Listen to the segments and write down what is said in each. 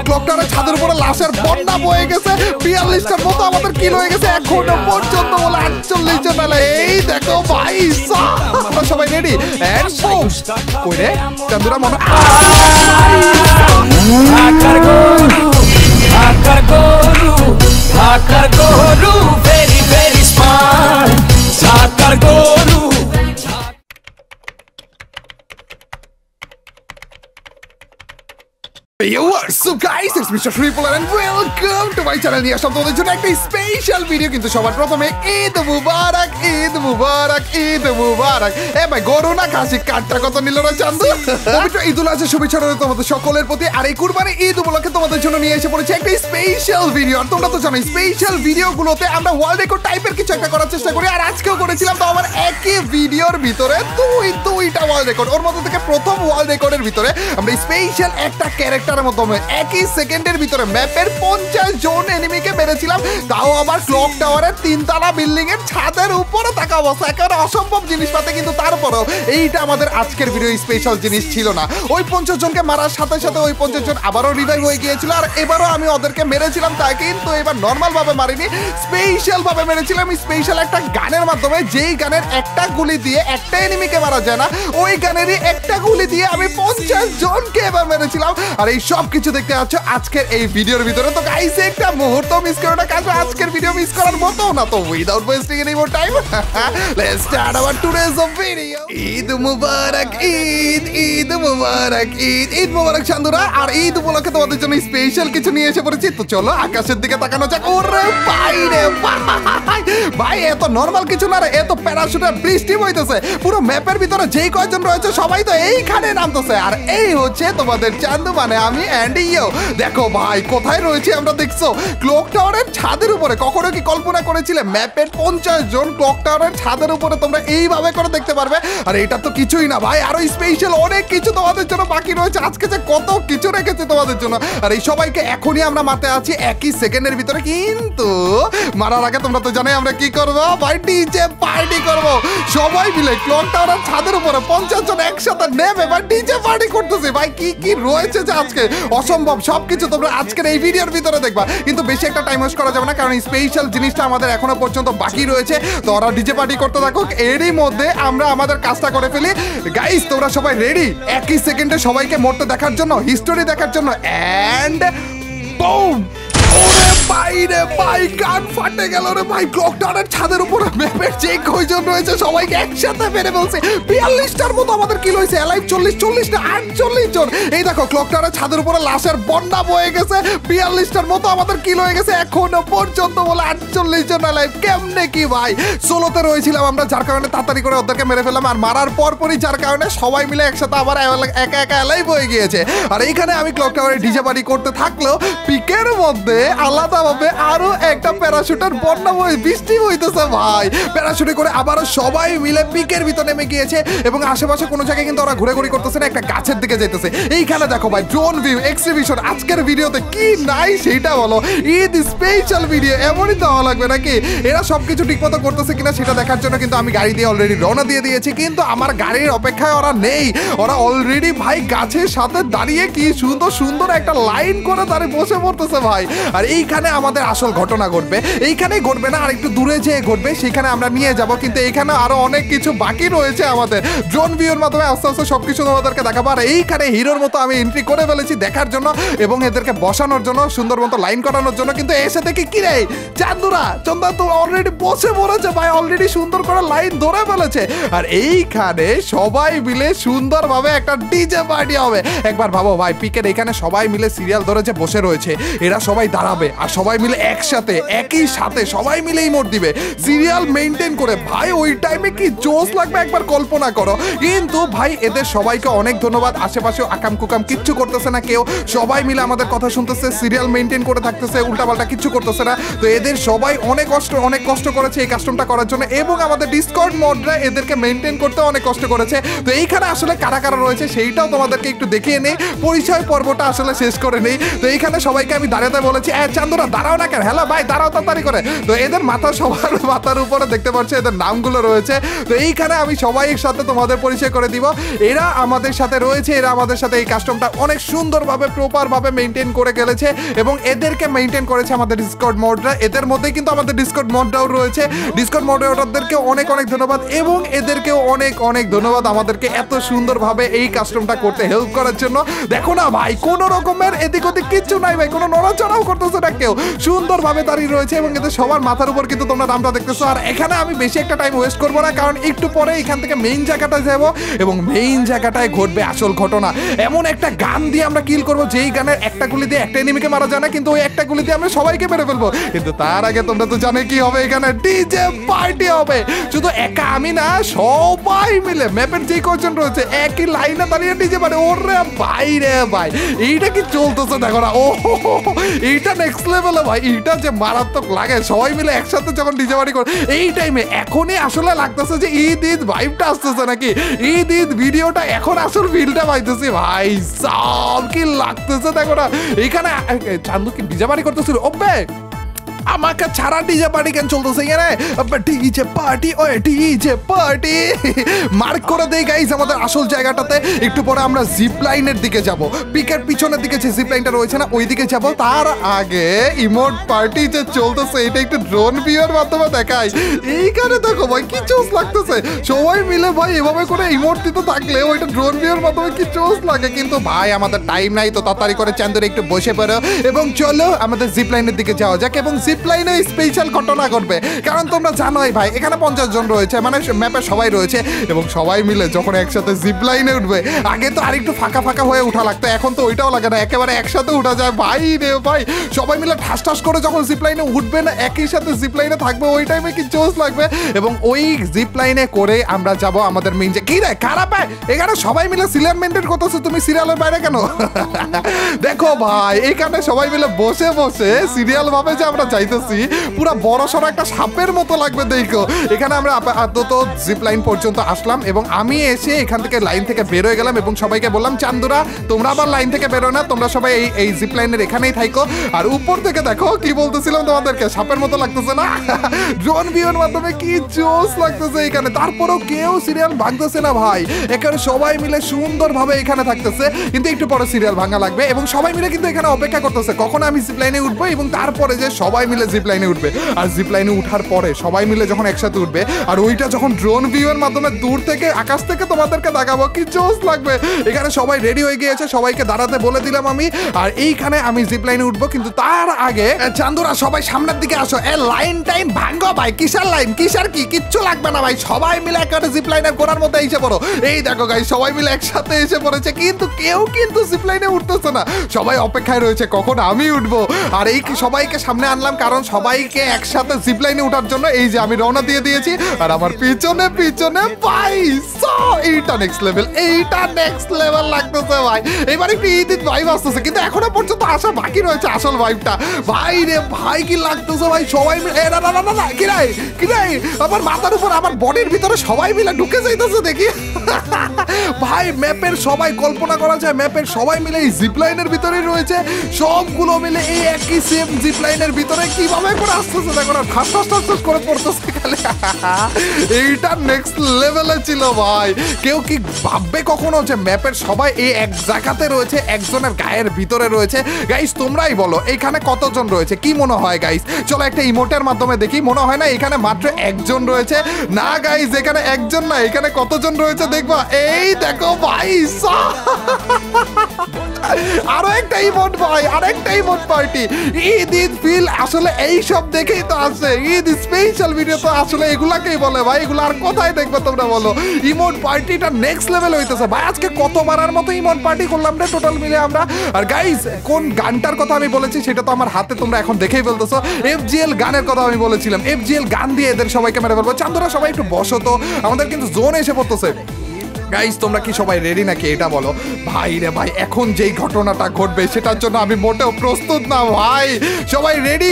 Clock টাওয়ারের ছাদের উপরে লাশের বন্যা বয়ে গেছে, 42টার মতো আমাদের কিল হয়ে গেছে এখনো পর্যন্ত বলে 48 জন। এই দেখো ভাই আমরা সবাই রেডি এন্ড বুম কইরে চান্দুরা মনে Hakar Guru, very very smart. Hakar Guru. Yo, what's up guys? It's Mr. Triple and welcome to my channel. নিয়ে আসলাম তোমাদের জন্য একটা স্পেশাল ভিডিও। কিন্তু সবার প্রথমে ঈদ মুবারক, ঈদ মুবারক, ঈদ মুবারক। এ ভাই গরু না খাসি কাটটা কত নিল না চান্দু? পবিত্র ঈদুল আজহা শুভেচ্ছা রইল তোমাদের সকলের প্রতি। আর এই কুরবানি ঈদ উপলক্ষে তোমাদের জন্য নিয়ে এসে পড়েছে একটা স্পেশাল ভিডিও। আর তোমরা তো জানো স্পেশাল ভিডিওগুলোতে আমরা ওয়ার্ল্ড রেকর্ড টাইপের কিছু একটা করার চেষ্টা করি। আর আজকেও করেছিলাম, তো আমার একই ভিডিওর ভিতরে দুইটা ওয়ার্ল্ড রেকর্ড। ওর মধ্যে থেকে প্রথম ওয়ার্ল্ড রেকর্ডের ভিতরে আমরা স্পেশাল একটা ক্যারেক্টার মাধ্যমে একই সেকেন্ডের ভিতরে ম্যাপের 50 জন এনিমিকে মেরেছিলাম, তাও আবার ক্লক টাওয়ারের 3 তলা বিল্ডিং এর ছাদের উপরে থাকা অবস্থা। একেবারে অসম্ভব জিনিস পাতে, কিন্তু তারপরেও এইটা আমাদের আজকের ভিডিও স্পেশাল জিনিস ছিল না। ওই 50 জনকে মারার সাথে সাথে ওই 50 জন আবারও রিভাইভ হয়ে গিয়েছিল। আর এবারও আমি ওদেরকে মেরেছিলাম, তাই কিন্তু এবার নর্মাল ভাবে মারিনি, স্পেশাল ভাবে মেরেছিলাম। স্পেশাল একটা গানের মাধ্যমে, যেই গানের একটা গুলি দিয়ে একটা এনিমিকে মারা যায় না, ওই গানেরই একটা গুলি দিয়ে আমি 50 জনকে এবার মেরেছিলাম। আর এই সব কিছু দেখতে পাচ্ছ আজকের এই ভিডিওর ভিতরে। তো গাইস একটা মুহূর্ত মিস করো না, কারণ আজকের ভিডিও মিস করার মতো না। তো without wasting any more time, let's start our today's video. Eid Mubarak, Eid Eid Mubarak, Eid Eid Mubarak চান্দুরা। আর ঈদ উপলক্ষে তোমাদের জন্য স্পেশাল কিছু নিয়ে এসে পড়েছি। তো চলো আকাশের দিকে তাকানো যাক। ওরে ভাই রে ভাই, এত নরমাল কিছু না রে, এত প্যারাশুটের বৃষ্টি বইতেছে পুরো ম্যাপের ভিতরে। যেই কয়জন রয়েছে সবাই তো এইখানে নামতেছে। আর এই হচ্ছে তোমাদের চান্দু, মানে আমি অ্যান্ডিও। দেখো ভাই কোথায় রয়েছে আমরা, দেখছো ক্লক টাওয়ারের ছাদের উপরে। কখনো কি কল্পনা করেছিলে ম্যাপের 50 জন ক্লক টাওয়ারের ছাদের উপরে তোমরা এইভাবে করে দেখতে পারবে? আর এটা তো কিছুই না ভাই, আরো স্পেশাল অনেক কিছু তোমাদের জন্য বাকি রয়েছে। আজকে যে কত কিছু রেখেছে তোমাদের জন্য। আর এই সবাইকে এখনই আমরা মারতে আছি একই সেকেন্ডের ভিতরে। কিন্তু মারার আগে তোমরা তো জানোই আমরা কি করবো ভাই, ডিজে পার্টি করবো সবাই মিলে। ক্লক টাওয়ারের ছাদের উপরে 50 জন একসাথে নেমে ভাই ডিজে পার্টি করতেছে। ভাই কি কি রয়েছে যে আজকে অসম্ভব, সবকিছু তোমরা আজকের এই ভিডিওর ভিতরে দেখবা। কিন্তু বেশি একটা টাইম ওয়েস্ট করা যাবে না, কারণ স্পেশাল জিনিসটা আমাদের এখনো পর্যন্ত বাকি রয়েছে। তো ওরা ডিজে পার্টি করতে থাকুক, এরই মধ্যে আমরা আমাদের কাজটা করে ফেলি। গাইস তোমরা সবাই রেডি একই সেকেন্ডে সবাইকে মরতে দেখার জন্য, হিস্টোরি দেখার জন্য? And boom! ওরে ভাই রে ভাই, গান ফাটে গেল রে ভাই। ক্লক টাওয়ারের ছাদের উপরে ম্যাপের যে কয়জন রয়েছে সবাইকে একসাথে মেরে ফেলছে। 42টার মতো আমাদের কিল হয়েছে। এলাইভ 40 না 48 জন। এই দেখো ক্লক টাওয়ারের ছাদের উপরে লাশের বন্যা বয়ে গেছে, 42টার মতো আমাদের কিল হয়ে গেছে এখনো পর্যন্ত বলে 48 জন এলাইভ। কেমনে কি ভাই, সোলোতে রয়েছিলাম আমরা, যার কারণে তাড়াতাড়ি করে ওদেরকে মেরে ফেললাম। আর মারার পরপরই যার কারণে সবাই মিলে একসাথে আবার একা একা এলাইভ হয়ে গিয়েছে। আর এইখানে আমি ক্লক টাওয়ারে ডিজে পার্টি করতে থাকলেও পিকের মধ্যে আলাদাভাবে আরো একটা প্যারাশুটের বন্যা বৃষ্টি হইতেছে ভাই। প্যারাশুটে করে আবারও সবাই মিলে পিকের ভিতর নেমে গিয়েছে এবং আশেপাশে কোনো জায়গায় কিন্তু ওরা ঘুরে ঘুরি করতেছে না, একটা গাছের দিকে যেতেছে। এইখানে দেখো ভাই ড্রোন ভিউ এক্সিবিশন। আজকের ভিডিওতে কি নাই সেটা বলো, ঈদ স্পেশাল ভিডিও এমনই তো হওয়া লাগবে নাকি? এরা সবকিছু ঠিক মতো করতেছে কিনা সেটা দেখার জন্য কিন্তু আমি গাড়ি দিয়ে অলরেডি রওনা দিয়ে দিয়েছি। কিন্তু আমার গাড়ির অপেক্ষায় ওরা নেই, ওরা অলরেডি ভাই গাছের সাথে দাঁড়িয়ে কি সুন্দর সুন্দর একটা লাইন করে দাঁড়িয়ে বসে পড়তেছে ভাই। আর এইখানে আমাদের আসল ঘটনা ঘটবে, এইখানেই ঘটবে না, আর একটু দূরে যেয়ে ঘটবে, সেখানে আমরা নিয়ে যাব। কিন্তু এইখানে আরো অনেক কিছু বাকি রয়েছে আমাদের। ড্রোন ভিউর মাধ্যমে আস্তে আস্তে সবকিছু তোমাদেরকে দেখাবো। আর এইখানে হিরোর মতো আমি এন্ট্রি করে ফেলেছি দেখার জন্য এবং এদেরকে বসানোর জন্য, সুন্দর মতো লাইন করানোর জন্য। কিন্তু এসে দেখি কি রে চান্দুরা, চন্দা তো অলরেডি বসে পড়েছে ভাই, অলরেডি সুন্দর করে লাইন ধরে ফেলেছে। আর এইখানে সবাই মিলে সুন্দরভাবে একটা ডিজে পার্টি হবে। একবার ভাবো ভাই, পিকের এখানে সবাই মিলে সিরিয়াল ধরে যে বসে রয়েছে, এরা সবাই দাঁড়াবে আর সবাই মিলে একসাথে একই সাথে সবাই মিলেই মোট দিবে সিরিয়াল মেইনটেইন করে। ভাই ওই টাইমে কি জোশ লাগবে একবার কল্পনা করো। কিন্তু ভাই এদের সবাইকে অনেক ধন্যবাদ, আশেপাশে আকাম কুকাম কিচ্ছু করতেছে না কেউ, সবাই মিলে আমাদের কথা শুনতেছে, সিরিয়াল মেইনটেইন করে থাকতেছে, উল্টাপাল্টা কিচ্ছু করতেছে না। তো এদের সবাই অনেক কষ্ট করেছে এই কাস্টমটা করার জন্য, এবং আমাদের ডিসকর্ড মডরা এদেরকে মেইনটেইন করতে অনেক কষ্ট করেছে। তো এইখানে আসলে কারা কারা রয়েছে সেইটাও তোমাদেরকে একটু দেখিয়ে নেই, পরিচয় পর্বটা আসলে শেষ করে নেই। তো এইখানে সবাইকে আমি দাঁড়াতে বলেছি, চান্দুরা তোমরা দাঁড়াও না কেন? হ্যালো ভাই, দাঁড়াও তাড়াতাড়ি করে। তো এদের মাথা সবার মাথার উপরে দেখতে পাচ্ছ এদের নামগুলো রয়েছে। তো এইখানে আমি সবাই সাথে তোমাদের পরিচয় করে দিব। এরা আমাদের সাথে রয়েছে, এরা আমাদের সাথে এই কাস্টমটা অনেক সুন্দরভাবে প্রপারভাবে মেনটেন করে গেলেছে এবং এদেরকে মেনটেন করেছে আমাদের ডিসকর্ড মডরা। এদের মধ্যে কিন্তু আমাদের ডিসকর্ড মডরাও রয়েছে। ডিসকর্ড মডারেটরদেরকে অনেক অনেক ধন্যবাদ এবং এদেরকেও অনেক অনেক ধন্যবাদ আমাদেরকে এত সুন্দরভাবে এই কাস্টমটা করতে হেল্প করার জন্য। দেখো না ভাই, কোনো রকমের এদিক ওদিক কিচ্ছু নাই ভাই, কোনো নড়াচড়াও করতেছে না কেউ, সুন্দরভাবে দাঁড়িয়ে রয়েছে এবং এদের সবার মাথার উপর কিন্তু তোমরা নামটা দেখতেছো। আর এখানে আমি বেশি একটা টাইম ওয়েস্ট করবো না, কারণ একটু পরে এখান থেকে মেইন জায়গাটায় যাবো এবং মেইন জায়গাটায় ঘটবে আসল ঘটনা। এমন একটা গান দিয়ে আমরা কিল করবো যেই গানের একটা গুলি দিয়ে একটা এনিমিকে মারা যায় না, কিন্তু ওই একটা গুলি দিয়ে আমরা সবাইকে মেরে ফেলবো। কিন্তু তার আগে তোমরা তো জানো কি হবে, এখানে ডিজে পার্টি হবে। শুধু একা আমি না, সবাই মিলে ম্যাপের যে কজন রয়েছে একই লাইনে দাঁড়িয়ে ডিজে পার্টি। ওরে ভাই রে ভাই, এইটা কি চলতেছে দেখো না। ও এইটা নেক্সট লেভেলে ভাই, এইটা যে মারাত্মক লাগে সবাই মিলে একসাথে যখন ডিজে পার্টি করে এই টাইমে। এখনই আসলে লাগতেছে যে ঈদ ঈদ ভাইবটা আসতেছে নাকি, ঈদ ঈদ ভিডিওটা এখন আসল ফিলটা পাইতেছি ভাই। সব কি লাগতেছে দেখো না। এইখানে চান্দু কি ডিজে পার্টি করতেছিল? ওবে আমাকে ছাড়া ডিজে পার্টি কেন চলতেছে এখানে? ডিজে পার্টি, ওই ডিজে পার্টি মার্ক করে দেই গাইস আমাদের আসল জায়গাটাতে। একটু পরে আমরা জিপ লাইনের দিকে যাব, পিকের পিছনের দিকে যে জিপ লাইনটা রয়েছে না ওই দিকে যাব। তার আগে ইমোট পার্টি যে চলতেছে এটা একটু ড্রোন ভিউর মাধ্যমে দেখাই। এইখানে দেখো ভাই কি চোস লাগতেছে, সবাই মিলে ভাই এভাবে করে ইমোট দিতে থাকলে ওইটা ড্রোন ভিউর মাধ্যমে কি চোস লাগে। কিন্তু ভাই আমাদের টাইম নাই, তো তাড়াতাড়ি করে চান্দুরে একটু বসে পড়ো এবং চলো আমাদের জিপ লাইনের দিকে যাওয়া যাক। এবং জিপ লাইনে স্পেশাল ঘটনা ঘটবে, কারণ তোমরা জানোই ভাই এখানে 50 জন রয়েছে, মানে ম্যাপে সবাই রয়েছে এবং সবাই মিলে যখন একসাথে জিপ লাইনে উঠবে, আগে তো আরেকটু ফাঁকা ফাঁকা হয়ে উঠা লাগতো, এখন তো ওইটাও লাগে না, একেবারে একসাথে উঠা যায় ভাই রে ভাই। সবাই মিলে ঠাস ঠাস করে যখন জিপ লাইনে উঠবে না, একই সাথে জিপ লাইনে থাকবে, ওই টাইমে কি জোশ লাগবে। এবং ওই জিপ লাইনে করে আমরা যাব আমাদের মেইন যে কি রে খারাপ হয় এখানে সবাই মিলে সিরিয়াল মেনটেন করতেছো, তুমি সিরিয়ালের বাইরে কেন? দেখো ভাই এখানে সবাই মিলে বসে বসে সিরিয়াল ভাবে যে আমরা যাইতেছি, পুরো বড় সড়ো একটা সাপের মতো লাগবে দেখো। এখানে আমরা আপাতত জিপ লাইন পর্যন্ত আসলাম এবং আমি এসে এখান থেকে লাইন থেকে বের হয়ে গেলাম এবং সবাইকে বললাম চান্দুরা তোমরা আবার লাইন থেকে বেরো না, তোমরা সবাই এই জিপ লাইনের এখানেই থাকো। আর উপর থেকে দেখো কি বলতেছিলাম তোমাদেরকে, সাপের মতো লাগতেছে না? ড্রোন ভিউর মাধ্যমে কি জোস লাগতেছে এখানে। তারপরেও কেউ সিরিয়াল ভাঙতেছে না ভাই, এখানে সবাই মিলে সুন্দরভাবে এখানে থাকতেছে। কিন্তু একটু পরে সিরিয়াল ভাঙা লাগবে এবং সবাই মিলে কিন্তু এখানে অপেক্ষা করতেছে কখন আমি জিপ লাইনে উঠবো এবং তারপরে যে সবাই মিলে জিপ লাইনে উঠবে। আর জিপ লাইনে উঠার পরে সবাই মিলে যখন একসাথে উঠবে আর ওইটা যখন ড্রোন ভিউয়ের মাধ্যমে দূর থেকে আকাশ থেকে তোমাদেরকে দেখাবো, কি জোস লাগবে। এখানে সবাই রেডি হয়ে গিয়েছে, সবাইকে দাঁড়াতে বলে দিলাম আমি। আর এইখানে আমি জিপ লাইনে উঠবো, কিন্তু তার আগে চান্দুরা সবাই সামনের দিকে আসো। লাইন টাইম ভাঙ্গো ভাই, কিসের লাইন কিসের কি, কিচ্ছু লাগবে না ভাই, সবাই মিলে একটা জিপ লাইনের গোড়ার মধ্যে এসে পড়ো। এই দেখো গাইস সবাই মিলে একসাথে এসে পড়েছে, কিন্তু কেউ কিন্তু জিপ লাইনে উঠতেছে না, সবাই অপেক্ষায় রয়েছে কখন আমি উঠবো। আর এই সবাইকে সামনে আনলাম কারণ সবাইকে একসাথে জিপ লাইনে উঠার জন্য। এই যে আমি রওনা দিয়ে দিয়েছি আর আমার পিছনে পিছনে ভাই এইটা নেক্সট লেভেল, এইটা নেক্সট লেভেল লাগতেছে ভাই। এবার একটু ঈদ ঈদ ভাইব আসতেছে, কিন্তু এখনো পর্যন্ত আসা বাকি রয়েছে আসল ভাইবটা। ভাই রে ভাই কি লাগতেছে ভাই, সবাই মিলে না না না না কিরাই কিরাই আমার মাথার উপর আমার বডির ভিতরে সবাই মিলে ঢুকে যাইতেছে দেখি। ভাই ম্যাপের সবাই কল্পনা করা যায়, ম্যাপের সবাই মিলে এই জিপ লাইনের ভিতরেই রয়েছে, সবগুলো মিলে এই একই সেম জিপ লাইনের ভিতরে কিভাবে করে আসতেছে দেখো না, ঠাস ঠাস ঠাস ঠাস করে পড়তেছে খালি। এইটা নেক্সট লেভেলে ছিল ভাই। কেউ কি ভাববে কখনো যে ম্যাপের সবাই এই এক জায়গাতে রয়েছে, একজনের গায়ের ভিতরে রয়েছে? গাইস তোমরাই বলো এখানে কতজন রয়েছে, কি মনে হয় গাইস? চলো একটা ইমোটের মাধ্যমে দেখি। মনে হয় না এখানে মাত্র একজন রয়েছে? না গাইস এখানে একজন না, এখানে কতজন রয়েছে দেখবা। এই দেখো ভাই আরো একটা ইমোট ভাই, আরেকটা emote party. Eid Eid feel আসলে এই সব দেখেই তো আসে, ঈদ স্পেশাল ভিডিও তো আসলে এগুলাকেই বলে ভাই। এগুলো আর কোথায় দেখবে তোমরা বলো? ইমোট পার্টিটা নেক্সট লেভেল হইতেছে ভাই। আজকে কতবারের মতো ইমোট পার্টি করলাম রে টোটাল মিলে আমরা। আর গাইস কোন গানটার কথা আমি বলেছি সেটা তো আমার হাতে তোমরা এখন দেখেই বলতেছো। FGL গানের কথা আমি বলেছিলাম, FGL গান দিয়ে এদের সবাইকে মেরে ফেলবো। চান্দুরা সবাই একটু বসো তো, আমাদের কিন্তু জোন এসে পড়তেছে। গাইস তোমরা কি সবাই রেডি নাকি এটা বলো? ভাই রে ভাই এখন যেই ঘটনাটা ঘটবে সেটার জন্য আমি মোটেও প্রস্তুত না ভাই। সবাই রেডি?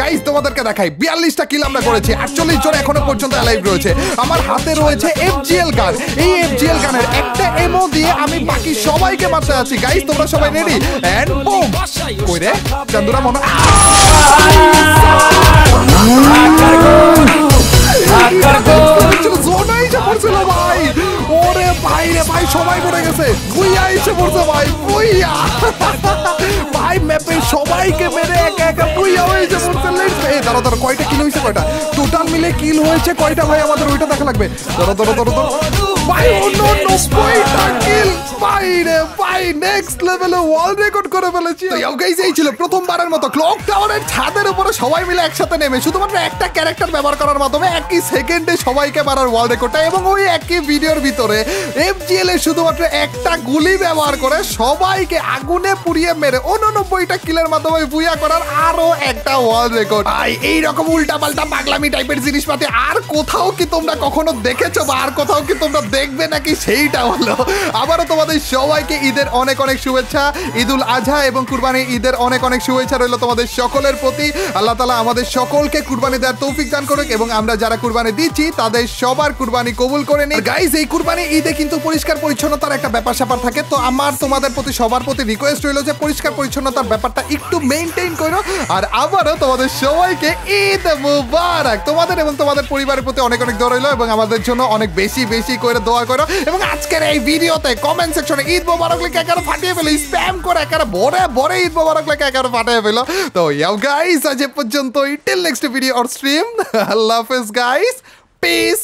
গাইস তোমাদেরকে দেখাই 42টা কিল আমরা করেছি, 48 জন এখনো পর্যন্ত লাইভ রয়েছে। আমার হাতে রয়েছে FGL গান, এই FGL গানের একটা এমো দিয়ে আমি বাকি সবাইকে মারতে আছি। গাইস তোমরা সবাই রেডি? এন্ড বুম কই রে চান্দুরা মনে জোনাই এসে পড়ছিল ভাই ওরে ভাই রে ভাই সবাই পড়ে গেছে বুইয়া এসে পড়ছে ভাই বুইয়া ভাই ম্যাপে সবাইকে মেরে একা একা বুইয়া হয়েছে পড়ছে লেটস এই দাঁড়া দাঁড়া কয়টা কিল হয়েছে কয়টা টোটাল মিলে কিল হয়েছে কয়টা ভাই আমাদের ওইটা দেখা লাগবে ধরো ধরো ধরো ধরো ভাই অন্য 90টা কিল ভাই রে ভাই নেক্সট লেভেলে ওয়ার্ল্ড রেকর্ড করে ফেলেছি তো ইউ গাইস এই ছিল প্রথমবারের মতো ক্লক টাওয়ারের ছাদের উপরে সবাই মিলে একসাথে নেমে শুধুমাত্র একটা ক্যারেক্টার ব্যবহার করার মাধ্যমে একই সেকেন্ডে সবাইকে মারার ওয়ার্ল্ড রেকর্ডটা এবং ওই একই ভিডিওর ভিতরে এফজিএল এর শুধুমাত্র একটা গুলি ব্যবহার করে সবাইকে আগুনে পুড়িয়ে মেরে 89টা কিলের মাধ্যমে বুইয়া করার আরো একটা ওয়ার্ল্ড রেকর্ড ভাই এই রকম উল্টাপাল্টা পাগলামি টাইপের জিনিসপাতি আর কোথাও কি তোমরা কখনো দেখেছো বা আর কোথাও কি তোমরা দেখবে নাকি সেইটা হলো আবারও তোমাদের সবাইকে ঈদের অনেক অনেক শুভেচ্ছা ঈদুল আজহা এবং কুরবানি ঈদের অনেক অনেক শুভেচ্ছা রইল তোমাদের সকলের প্রতি আল্লাহ তাআলা আমাদের সকলকে কুরবানি দেওয়ার তৌফিক দান করুক এবং আমরা যারা কুরবানি দিচ্ছি তাদের সবার কুরবানি কবুল করে নিই গাইস এই কুরবানি ঈদে কিন্তু পরিষ্কার পরিচ্ছন্নতার একটা ব্যাপার স্যাপার থাকে তো আমার তোমাদের প্রতি সবার প্রতি রিকোয়েস্ট রইল যে পরিষ্কার পরিচ্ছন্নতার ব্যাপারটা একটু মেইনটেইন করো আর আবারও তোমাদের সবাইকে ঈদ মুবারক তোমাদের এবং তোমাদের পরিবারের প্রতি অনেক অনেক দোয়া রইল এবং আমাদের জন্য অনেক বেশি বেশি করে দোয়া করো এবং আজকের এই ভিডিওতে কমেন্ট সেকশনে ঈদ মুবারক লিখে একেবারে ফাটিয়ে ফেলো স্প্যাম করে একেবারে ভরে ভরে ঈদ মুবারক লিখে একেবারে ফাটিয়ে ফেলো তো ইয়াও গাইস আজ এ পর্যন্তই till next video or stream Allah হাফেজ গাইস পিস